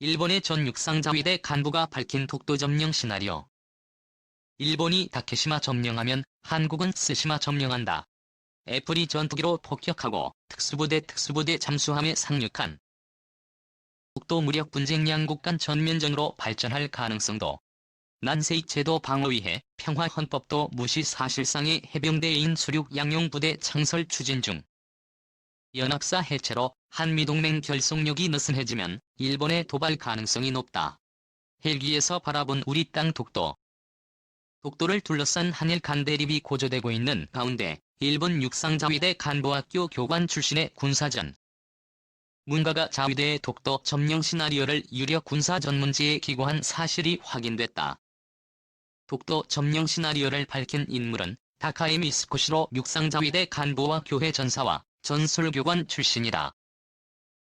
일본의 전 육상자위대 간부가 밝힌 독도 점령 시나리오. 일본이 다케시마 점령하면 한국은 쓰시마 점령한다. 애플이 전투기로 폭격하고 특수부대 잠수함에 상륙한 독도 무력 분쟁 양국 간 전면전으로 발전할 가능성도. 난세이 제도 방어 위해 평화헌법도 무시 사실상의 해병대인 수륙 양용부대 창설 추진 중. 연합사 해체로 한미동맹 결속력이 느슨해지면 일본의 도발 가능성이 높다. 헬기에서 바라본 우리 땅 독도. 독도를 둘러싼 한일 간 대립이 고조되고 있는 가운데 일본 육상자위대 간부학교 교관 출신의 군사전 문가가 자위대의 독도 점령 시나리오를 유력 군사 전문지에 기고한 사실이 확인됐다. 독도 점령 시나리오를 밝힌 인물은 다카이미 스코시로 육상자위대 간부와 교회 전사와 전술교관 출신이다.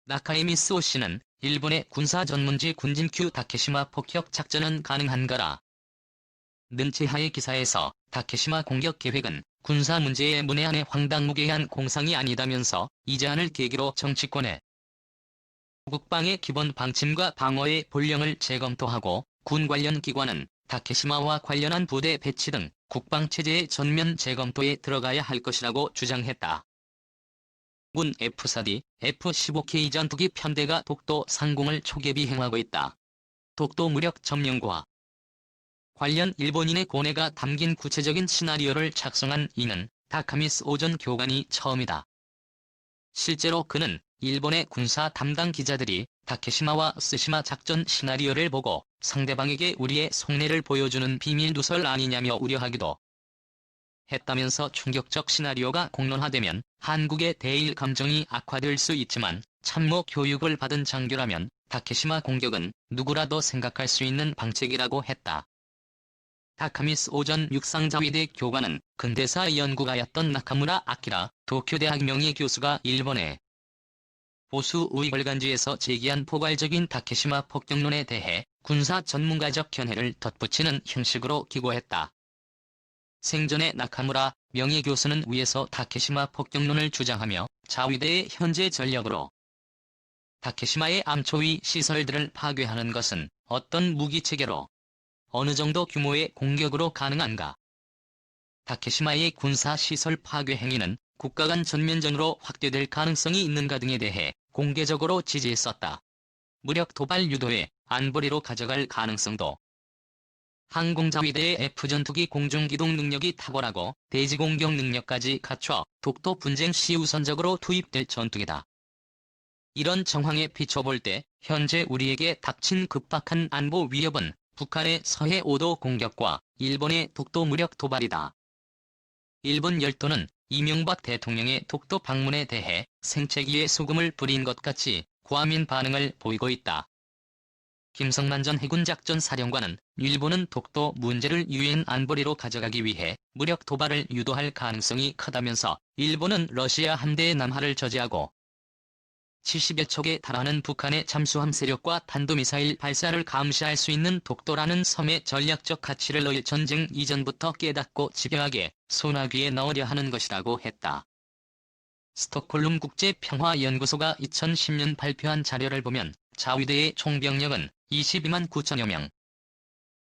나카이미 스오 씨는 일본의 군사 전문지 군진큐 다케시마 폭격 작전은 가능한가라 는 제하의 기사에서 다케시마 공격 계획은 군사 문제의 문외한의 황당무계한 공상이 아니다면서 이 제안을 계기로 정치권에 국방의 기본 방침과 방어의 본령을 재검토하고 군 관련 기관은 다케시마와 관련한 부대 배치 등 국방체제의 전면 재검토에 들어가야 할 것이라고 주장했다. 군 F-4D, F-15K 전투기 편대가 독도 상공을 초계비 행하고 있다. 독도 무력 점령과 관련 일본인의 고뇌가 담긴 구체적인 시나리오를 작성한 이는 다카미스 오전 교관이 처음이다. 실제로 그는 일본의 군사 담당 기자들이 다케시마와 쓰시마 작전 시나리오를 보고 상대방에게 우리의 속내를 보여주는 비밀 누설 아니냐며 우려하기도 했다면서 충격적 시나리오가 공론화되면 한국의 대일 감정이 악화될 수 있지만 참모 교육을 받은 장교라면 다케시마 공격은 누구라도 생각할 수 있는 방책이라고 했다. 다카미스 오전 육상자위대 교관은 근대사 연구가였던 나카무라 아키라 도쿄대학 명예교수가 일본의 보수 우익을간지에서 제기한 포괄적인 다케시마 폭격론에 대해 군사 전문가적 견해를 덧붙이는 형식으로 기고했다. 생전에 나카무라 명예교수는 위에서 다케시마 폭격론을 주장하며 자위대의 현재 전력으로 다케시마의 암초위 시설들을 파괴하는 것은 어떤 무기체계로 어느 정도 규모의 공격으로 가능한가? 다케시마의 군사시설 파괴 행위는 국가 간 전면전으로 확대될 가능성이 있는가 등에 대해 공개적으로 지지했었다. 무력 도발 유도에 안보리로 가져갈 가능성도. 항공자위대의 F전투기 공중기동 능력이 탁월하고 대지공격 능력까지 갖춰 독도 분쟁 시 우선적으로 투입될 전투기다. 이런 정황에 비춰볼 때 현재 우리에게 닥친 급박한 안보 위협은 북한의 서해 5도 공격과 일본의 독도 무력 도발이다. 일본 열도는 이명박 대통령의 독도 방문에 대해 생채기에 소금을 뿌린 것 같이 과민 반응을 보이고 있다. 김성만 전 해군작전 사령관은 일본은 독도 문제를 유엔 안보리로 가져가기 위해 무력 도발을 유도할 가능성이 크다면서 일본은 러시아 함대의 남하를 저지하고 70여 척에 달하는 북한의 잠수함 세력과 탄도미사일 발사를 감시할 수 있는 독도라는 섬의 전략적 가치를 너일 전쟁 이전부터 깨닫고 집요하게 소나귀에 넣으려 하는 것이라고 했다. 스톡홀름 국제평화연구소가 2010년 발표한 자료를 보면 자위대의 총병력은 22만 9천여 명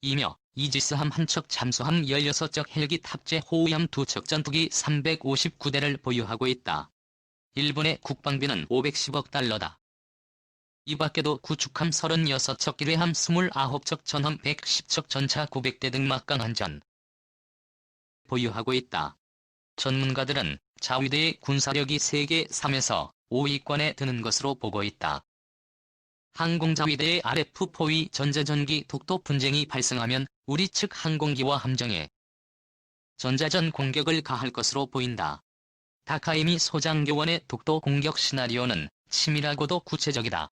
이며 이지스함 1척 잠수함 16척 헬기 탑재 호위함 2척 전투기 359대를 보유하고 있다. 일본의 국방비는 510억 달러다. 이 밖에도 구축함 36척 기뢰함 29척 전함 110척 전차 900대 등 막강한 전 보유하고 있다. 전문가들은 자위대의 군사력이 세계 3에서 5위권에 드는 것으로 보고 있다. 항공자위대의 RF-4위 전자전기 독도 분쟁이 발생하면 우리 측 항공기와 함정에 전자전 공격을 가할 것으로 보인다. 다카이미 소장교원의 독도 공격 시나리오는 치밀하고도 구체적이다.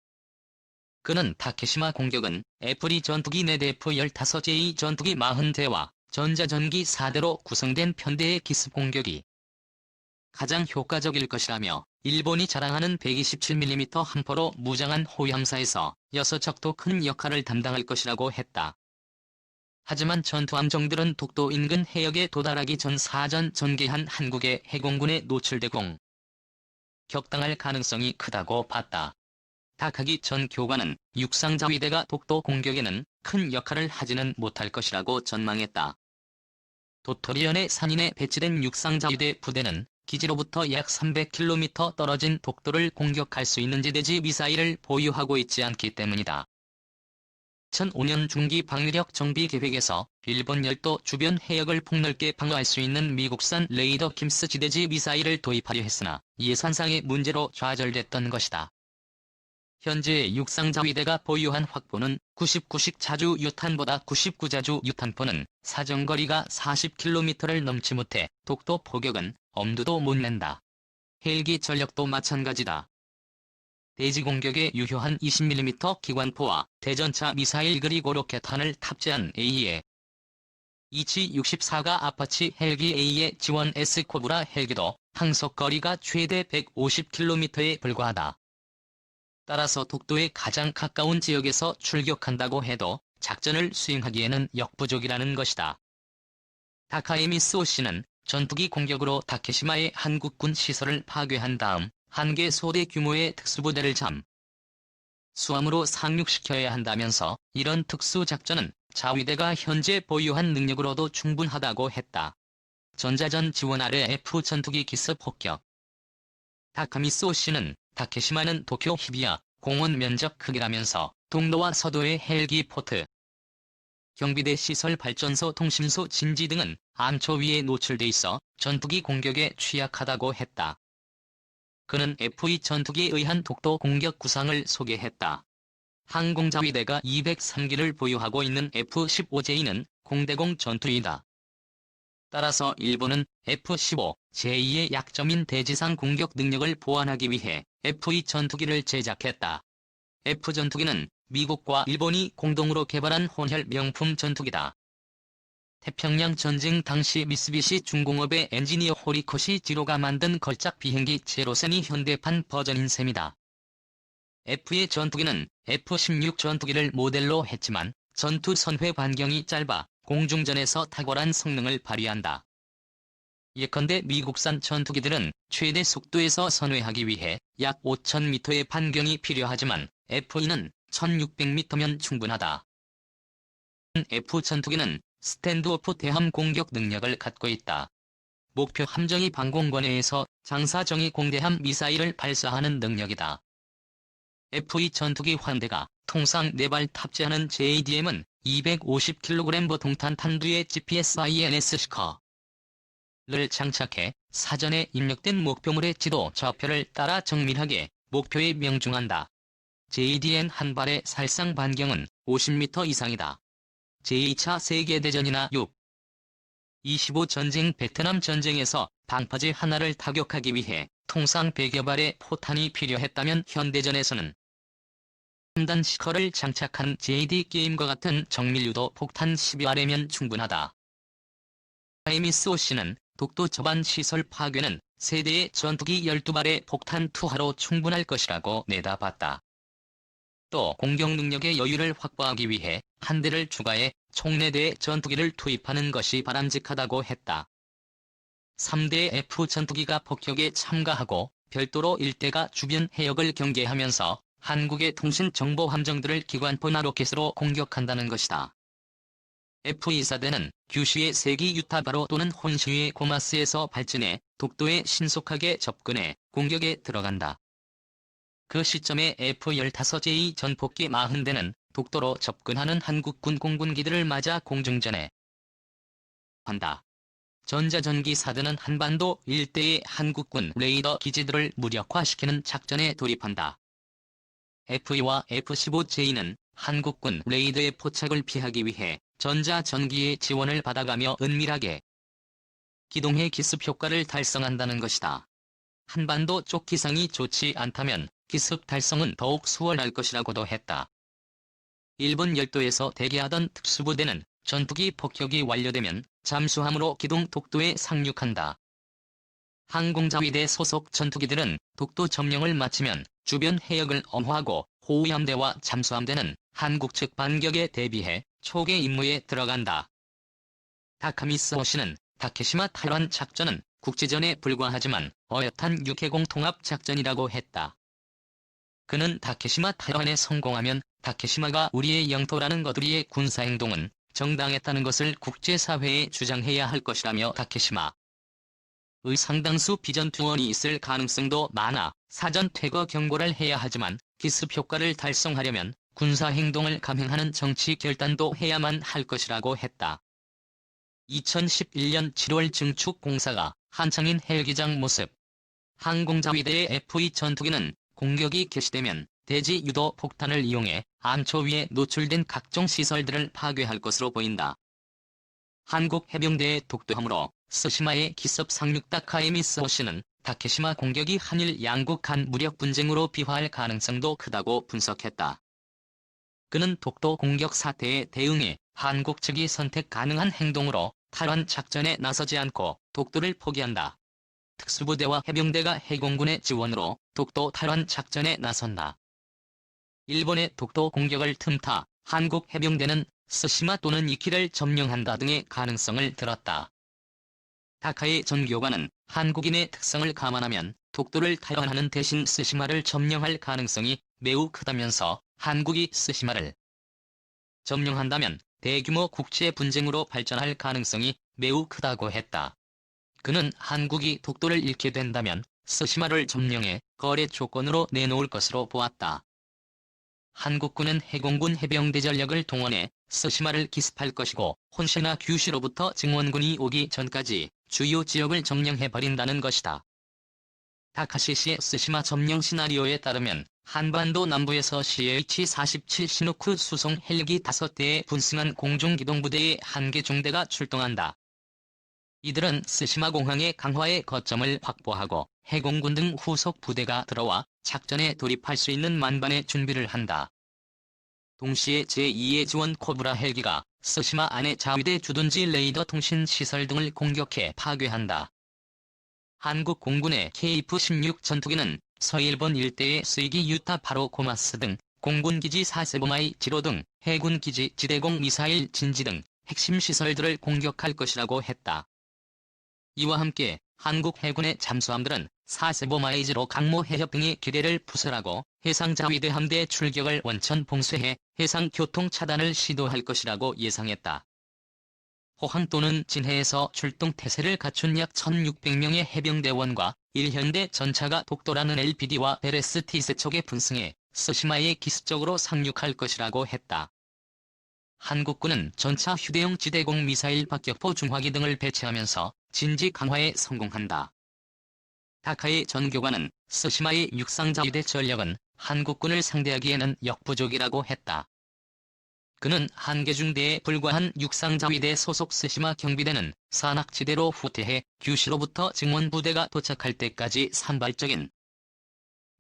그는 다케시마 공격은 애플이 전투기 4대 F-15J 전투기 40대와 전자전기 4대로 구성된 편대의 기습 공격이 가장 효과적일 것이라며 일본이 자랑하는 127mm 함포로 무장한 호위함사에서 6척도 큰 역할을 담당할 것이라고 했다. 하지만 전투함정들은 독도 인근 해역에 도달하기 전 사전 전개한 한국의 해공군에 노출되고 격당할 가능성이 크다고 봤다. 다카기 전 교관은 육상자위대가 독도 공격에는 큰 역할을 하지는 못할 것이라고 전망했다. 도토리현의 산인에 배치된 육상자위대 부대는 기지로부터 약 300km 떨어진 독도를 공격할 수 있는 지대지 미사일을 보유하고 있지 않기 때문이다. 2005년 중기 방위력 정비 계획에서 일본 열도 주변 해역을 폭넓게 방어할 수 있는 미국산 레이더 김스 지대지 미사일을 도입하려 했으나 예산상의 문제로 좌절됐던 것이다. 현재 육상자위대가 보유한 확보는 99식 자주 유탄보다 99자주 유탄포는 사정거리가 40km를 넘지 못해 독도 포격은 엄두도 못 낸다. 헬기 전력도 마찬가지다. 대지 공격에 유효한 20mm 기관포와 대전차 미사일 그리고 로켓탄을 탑재한 A의 이치-64가 아파치 헬기 A의 지원 S코브라 헬기도 항속거리가 최대 150km에 불과하다. 따라서 독도에 가장 가까운 지역에서 출격한다고 해도 작전을 수행하기에는 역부족이라는 것이다. 다카에미스오 씨는 전투기 공격으로 다케시마의 한국군 시설을 파괴한 다음 한 개 소대 규모의 특수부대를 잠수함으로 상륙시켜야 한다면서 이런 특수작전은 자위대가 현재 보유한 능력으로도 충분하다고 했다. 전자전 지원 아래 F 전투기 기습 폭격. 다카미스오 씨는 다케시마는 도쿄 히비야 공원 면적 크기라면서 동도와 서도의 헬기 포트, 경비대 시설 발전소 통신소 진지 등은 암초 위에 노출돼 있어 전투기 공격에 취약하다고 했다. 그는 F-2 전투기에 의한 독도 공격 구상을 소개했다. 항공자위대가 203기를 보유하고 있는 F-15J는 공대공 전투기다. 따라서 일본은 F-15, 제2의 약점인 대지상 공격 능력을 보완하기 위해 F-2 전투기를 제작했다. F-전투기는 미국과 일본이 공동으로 개발한 혼혈 명품 전투기다. 태평양 전쟁 당시 미쓰비시 중공업의 엔지니어 호리코시 지로가 만든 걸작 비행기 제로센이 현대판 버전인 셈이다. F의 전투기는 F-16 전투기를 모델로 했지만 전투 선회 반경이 짧아 공중전에서 탁월한 성능을 발휘한다. 예컨대 미국산 전투기들은 최대 속도에서 선회하기 위해 약 5,000m의 반경이 필요하지만 F-2는 1,600m면 충분하다. F 전투기는 스탠드오프 대함 공격 능력을 갖고 있다. 목표 함정이 방공권 내에서 장사정의 공대함 미사일을 발사하는 능력이다. F-2 전투기 환대가 통상 4발 탑재하는 JDM은 250kg 보통탄 탄두의 GPS-INS 시커를 장착해 사전에 입력된 목표물의 지도 좌표를 따라 정밀하게 목표에 명중한다. JDM 한 발의 살상 반경은 50m 이상이다. 제2차 세계대전이나 6.25 전쟁 베트남 전쟁에서 방파제 하나를 타격하기 위해 통상 100여 발의 포탄이 필요했다면 현대전에서는 첨단 시커를 장착한 JD 게임과 같은 정밀유도 폭탄 12발이면 충분하다. 에미스오 씨는 독도 저반 시설 파괴는 세대의 전투기 12발의 폭탄 투하로 충분할 것이라고 내다봤다. 또 공격 능력의 여유를 확보하기 위해 한 대를 추가해 총 4대의 전투기를 투입하는 것이 바람직하다고 했다. 3대의 F 전투기가 폭격에 참가하고 별도로 1대가 주변 해역을 경계하면서 한국의 통신 정보 함정들을 기관포나 로켓으로 공격한다는 것이다. F-24대는 규슈의 세기 유타바로 또는 혼슈의 고마스에서 발진해 독도에 신속하게 접근해 공격에 들어간다. 그 시점에 F-15J 전폭기 40대는 독도로 접근하는 한국군 공군기들을 맞아 공중전에 한다. 전자전기 4대는 한반도 일대의 한국군 레이더 기지들을 무력화시키는 작전에 돌입한다. F-2와 F-15J는 한국군 레이더의 포착을 피하기 위해 전자전기의 지원을 받아가며 은밀하게 기동해 기습 효과를 달성한다는 것이다. 한반도 쪽 기상이 좋지 않다면 기습 달성은 더욱 수월할 것이라고도 했다. 일본 열도에서 대기하던 특수부대는 전투기 폭격이 완료되면 잠수함으로 기동 독도에 상륙한다. 항공자위대 소속 전투기들은 독도 점령을 마치면 주변 해역을 엄호하고 호위함대와 잠수함대는 한국 측 반격에 대비해 초계 임무에 들어간다. 다카미스오 씨는 다케시마 탈환 작전은 국지전에 불과하지만 어엿한 육해공 통합 작전이라고 했다. 그는 다케시마 탈환에 성공하면 다케시마가 우리의 영토라는 것, 우리의 군사행동은 정당했다는 것을 국제사회에 주장해야 할 것이라며 다케시마의 상당수 비전투원이 있을 가능성도 많아 사전 퇴거 경고를 해야 하지만 기습 효과를 달성하려면 군사행동을 감행하는 정치 결단도 해야만 할 것이라고 했다. 2011년 7월 증축 공사가 한창인 헬기장 모습. 항공자위대의 F-2 전투기는 공격이 개시되면 대지 유도 폭탄을 이용해 안초위에 노출된 각종 시설들을 파괴할 것으로 보인다. 한국 해병대의 독도함으로 스시마의 기습 상륙 다카에미스 호시는 다케시마 공격이 한일 양국 간 무력 분쟁으로 비화할 가능성도 크다고 분석했다. 그는 독도 공격 사태에 대응해 한국 측이 선택 가능한 행동으로 탈환 작전에 나서지 않고 독도를 포기한다. 특수부대와 해병대가 해공군의 지원으로 독도 탈환 작전에 나선다. 일본의 독도 공격을 틈타 한국 해병대는 스시마 또는 이키를 점령한다 등의 가능성을 들었다. 다카의 전 교관은 한국인의 특성을 감안하면 독도를 탈환하는 대신 스시마를 점령할 가능성이 매우 크다면서 한국이 스시마를 점령한다면 대규모 국제 분쟁으로 발전할 가능성이 매우 크다고 했다. 그는 한국이 독도를 잃게 된다면 스시마를 점령해 거래 조건으로 내놓을 것으로 보았다. 한국군은 해공군 해병대 전력을 동원해 스시마를 기습할 것이고 혼시나 규슈로부터 증원군이 오기 전까지 주요 지역을 점령해버린다는 것이다. 다카시시의 스시마 점령 시나리오에 따르면 한반도 남부에서 CH-47 시누쿠 수송 헬기 5대에 분승한 공중기동부대의 1개 중대가 출동한다. 이들은 스시마 공항의 강화에 거점을 확보하고 해공군 등 후속 부대가 들어와 작전에 돌입할 수 있는 만반의 준비를 한다. 동시에 제2의 지원 코브라 헬기가 스시마 안의 자위대 주둔지 레이더 통신 시설 등을 공격해 파괴한다. 한국 공군의 KF-16 전투기는 서일본 일대의 스이기 유타 바로 고마스 등 공군기지 사세보마이 지로 등 해군기지 지대공 미사일 진지 등 핵심 시설들을 공격할 것이라고 했다. 이와 함께 한국 해군의 잠수함들은 사세보마이지로 강모 해협 등의 기뢰를 부설하고 해상자위대 함대 출격을 원천 봉쇄해 해상교통 차단을 시도할 것이라고 예상했다. 호항 또는 진해에서 출동 태세를 갖춘 약 1600명의 해병대원과 1현대 전차가 독도라는 LPD와 베레스티 세척에 분승해 스시마에 기습적으로 상륙할 것이라고 했다. 한국군은 전차 휴대용 지대공 미사일 박격포 중화기 등을 배치하면서 진지 강화에 성공한다. 다카의 전 교관은 스시마의 육상자위대 전력은 한국군을 상대하기에는 역부족이라고 했다. 그는 한개 중대에 불과한 육상자위대 소속 스시마 경비대는 산악지대로 후퇴해 규슈로부터 증원부대가 도착할 때까지 산발적인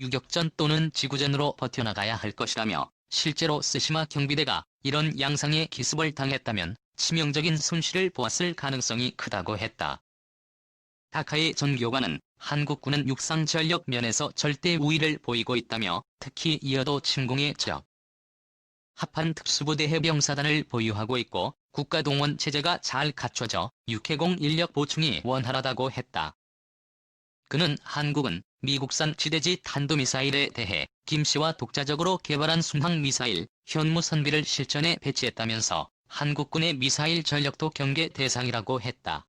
유격전 또는 지구전으로 버텨나가야 할 것이라며 실제로 스시마 경비대가 이런 양상의 기습을 당했다면 치명적인 손실을 보았을 가능성이 크다고 했다. 다카의 전 교관은 한국군은 육상 전력 면에서 절대 우위를 보이고 있다며 특히 이어도 침공에 합한 특수부대 해병사단을 보유하고 있고 국가동원 체제가 잘 갖춰져 육해공 인력 보충이 원활하다고 했다. 그는 한국은 미국산 지대지 탄도미사일에 대해 김씨와 독자적으로 개발한 순항미사일 현무선비를 실전에 배치했다면서 한국군의 미사일 전력도 경계 대상이라고 했다.